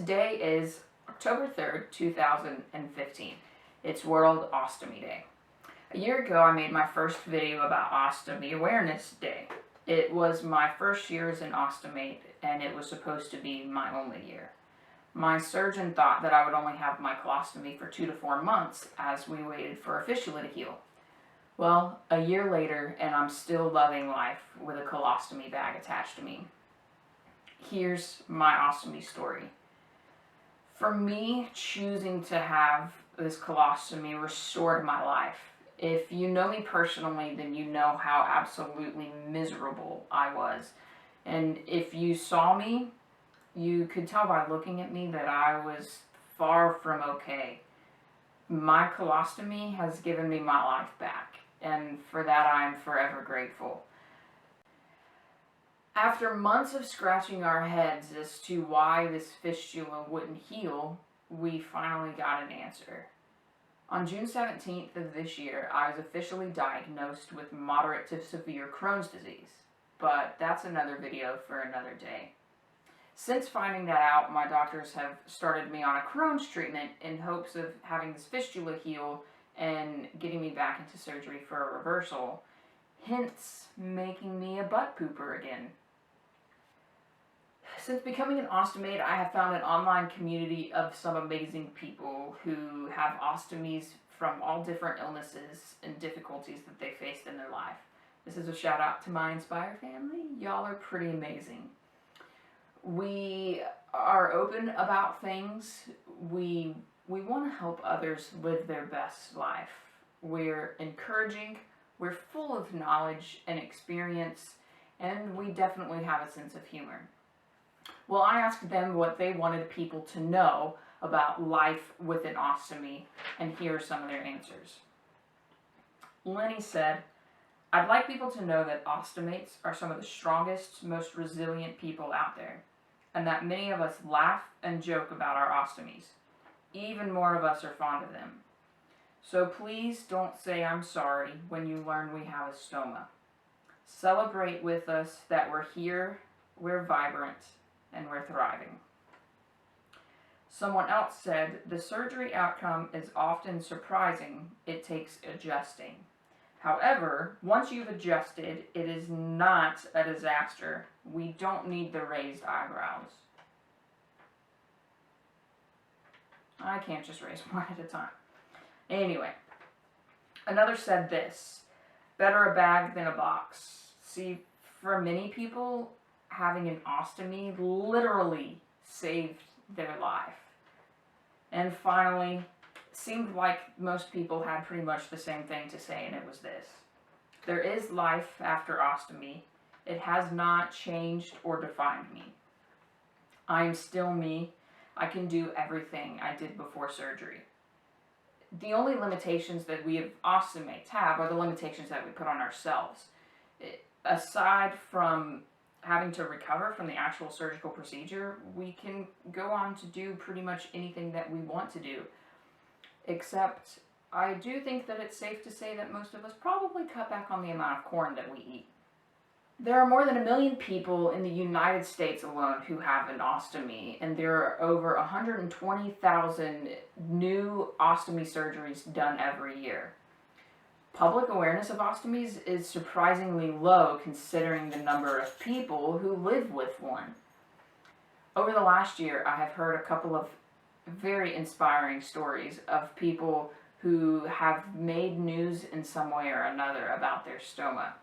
Today is October 3rd, 2015. It's World Ostomy Day. A year ago, I made my first video about Ostomy Awareness Day. It was my first year as an ostomate, and it was supposed to be my only year. My surgeon thought that I would only have my colostomy for 2 to 4 months as we waited for a fistula to heal. Well, a year later, and I'm still loving life with a colostomy bag attached to me. Here's my ostomy story. For me, choosing to have this colostomy restored my life. If you know me personally, then you know how absolutely miserable I was. And if you saw me, you could tell by looking at me that I was far from okay. My colostomy has given me my life back, and for that I am forever grateful. After months of scratching our heads as to why this fistula wouldn't heal, we finally got an answer. On June 17th of this year, I was officially diagnosed with moderate to severe Crohn's disease, but that's another video for another day. Since finding that out, my doctors have started me on a Crohn's treatment in hopes of having this fistula heal and getting me back into surgery for a reversal, hence making me a butt pooper again. Since becoming an ostomate, I have found an online community of some amazing people who have ostomies from all different illnesses and difficulties that they faced in their life. This is a shout out to my Inspire family. Y'all are pretty amazing. We are open about things. We want to help others live their best life. We're encouraging, we're full of knowledge and experience, and we definitely have a sense of humor. Well, I asked them what they wanted people to know about life with an ostomy, and here are some of their answers. Lenny said, "I'd like people to know that ostomates are some of the strongest, most resilient people out there, and that many of us laugh and joke about our ostomies. Even more of us are fond of them. So please don't say I'm sorry when you learn we have a stoma. Celebrate with us that we're here, we're vibrant, and we're thriving." Someone else said, "The surgery outcome is often surprising. It takes adjusting. However, once you've adjusted, it is not a disaster. We don't need the raised eyebrows." I can't just raise one at a time. Anyway, another said this, "Better a bag than a box." See, for many people, having an ostomy literally saved their life. And finally, it seemed like most people had pretty much the same thing to say, and it was this: "There is life after ostomy. It has not changed or defined me. I am still me. I can do everything I did before surgery." The only limitations that we ostomates have are the limitations that we put on ourselves. Aside from having to recover from the actual surgical procedure, we can go on to do pretty much anything that we want to do. Except, I do think that it's safe to say that most of us probably cut back on the amount of corn that we eat. There are more than 1 million people in the United States alone who have an ostomy, and there are over 120,000 new ostomy surgeries done every year. Public awareness of ostomies is surprisingly low considering the number of people who live with one. Over the last year, I have heard a couple of very inspiring stories of people who have made news in some way or another about their stoma.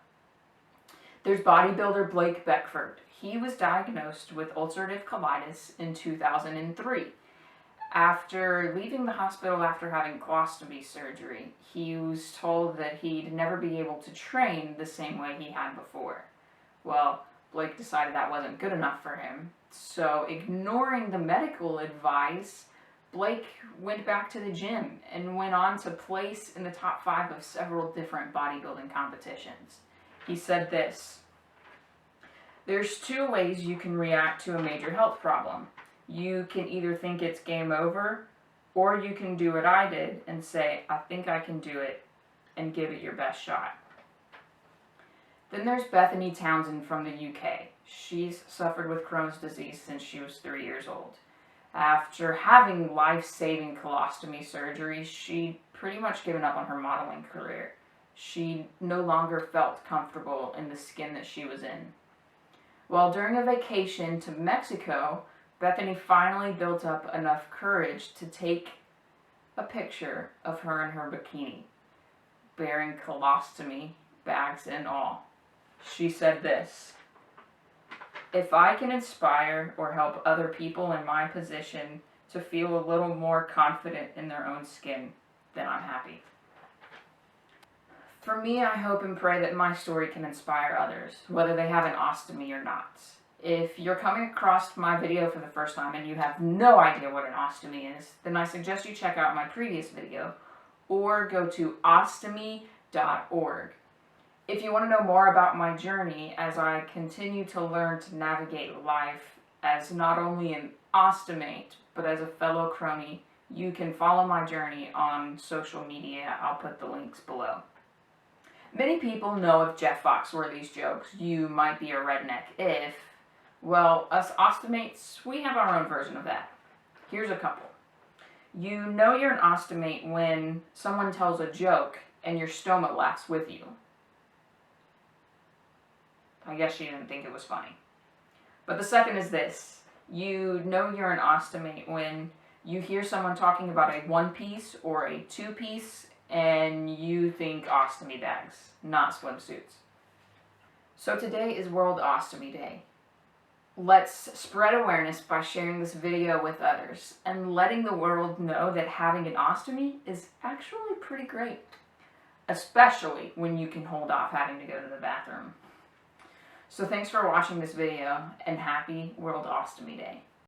There's bodybuilder Blake Beckford. He was diagnosed with ulcerative colitis in 2003. After leaving the hospital after having colostomy surgery, he was told that he'd never be able to train the same way he had before. Well, Blake decided that wasn't good enough for him, so ignoring the medical advice, Blake went back to the gym and went on to place in the top 5 of several different bodybuilding competitions. He said this: "There's 2 ways you can react to a major health problem. You can either think it's game over, or you can do what I did and say, I think I can do it, and give it your best shot." Then there's Bethany Townsend from the UK. She's suffered with Crohn's disease since she was 3 years old. After having life-saving colostomy surgery, she'd pretty much given up on her modeling career. She no longer felt comfortable in the skin that she was in. Well, during a vacation to Mexico, Bethany finally built up enough courage to take a picture of her in her bikini, bearing colostomy bags and all. She said this: "If I can inspire or help other people in my position to feel a little more confident in their own skin, then I'm happy." For me, I hope and pray that my story can inspire others, whether they have an ostomy or not. If you're coming across my video for the first time and you have no idea what an ostomy is, then I suggest you check out my previous video or go to ostomy.org. If you want to know more about my journey as I continue to learn to navigate life as not only an ostomate, but as a fellow crony, you can follow my journey on social media. I'll put the links below. Many people know of Jeff Foxworthy's jokes, "You might be a redneck if..." Well, us ostomates, we have our own version of that. Here's a couple. You know you're an ostomate when someone tells a joke and your stomach laughs with you. I guess she didn't think it was funny. But the second is this. You know you're an ostomate when you hear someone talking about a one-piece or a two-piece and you think ostomy bags, not swimsuits. So today is World Ostomy Day. Let's spread awareness by sharing this video with others and letting the world know that having an ostomy is actually pretty great, especially when you can hold off having to go to the bathroom. So thanks for watching this video and happy World Ostomy Day.